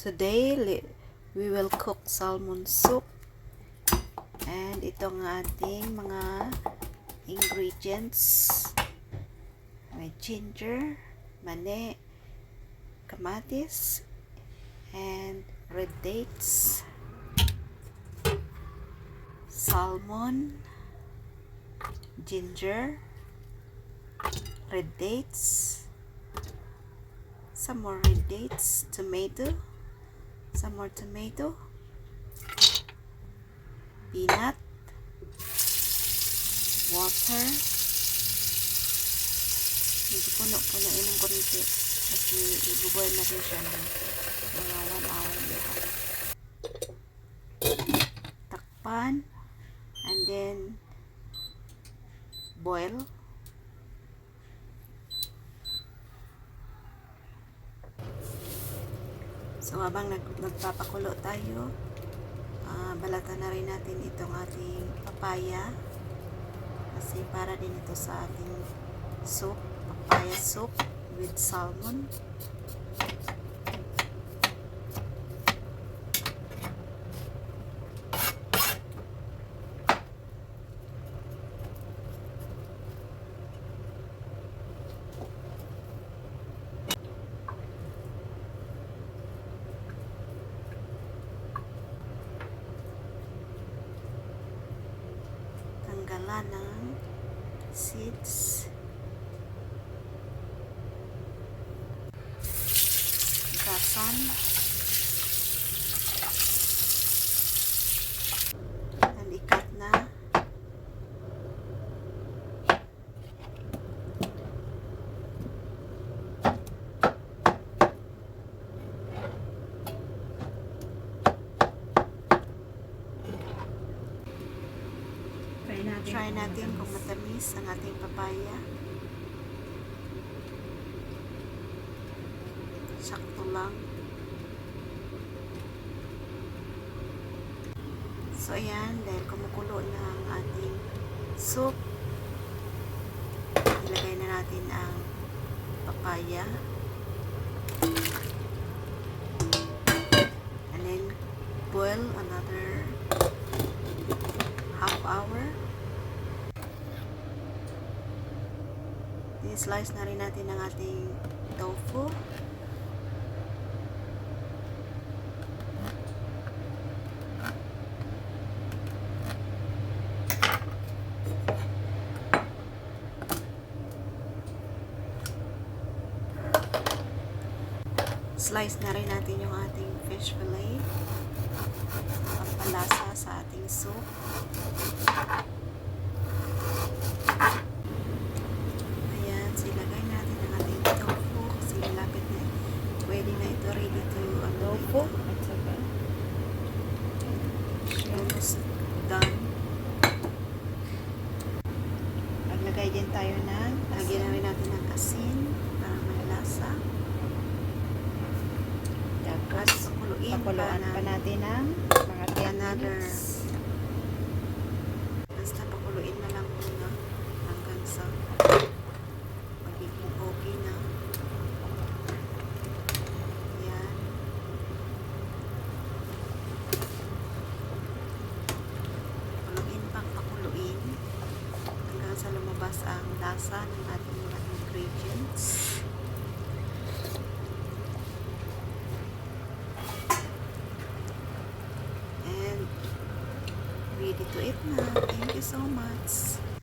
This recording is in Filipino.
Today, we will cook salmon soup. And ito ang ating mga ingredients. May ginger, mani, kamatis, and red dates. Salmon, ginger, red dates, some more red dates, tomato, some more tomato, peanut, water. Medyo puno-punoin ng konti kasi ibuboil natin siya ng mga 1 hour and a half. Takpan and then boil. So habang nagpapakulo tayo, balatan na rin natin itong ating papaya kasi para din ito sa ating soup, papaya soup with salmon. Tanggalan ng seeds, gasan, and ikat na. Try natin kung matamis ang ating papaya. Sakto lang. So ayan, dahil kumukulo na ang ating soup, ilagay na natin ang papaya. And then boil another half hour. I-slice na rin natin ang ating tofu. Slice na rin natin yung ating fish fillet. Pampalasa sa ating soup. Tofu at saka almost done. Maglagay din tayo ng, lagyan na rin natin ng asin para may lasa. tapos pakuluan pa natin ng mga 10 minutes. Basta pakuluin na lang muna hanggang sa magiging okay na. Yan. Pakuluin pang pakuluin hanggang sa lumabas ang lasa ng ating mga ingredients. And ready to eat na. Thank you so much.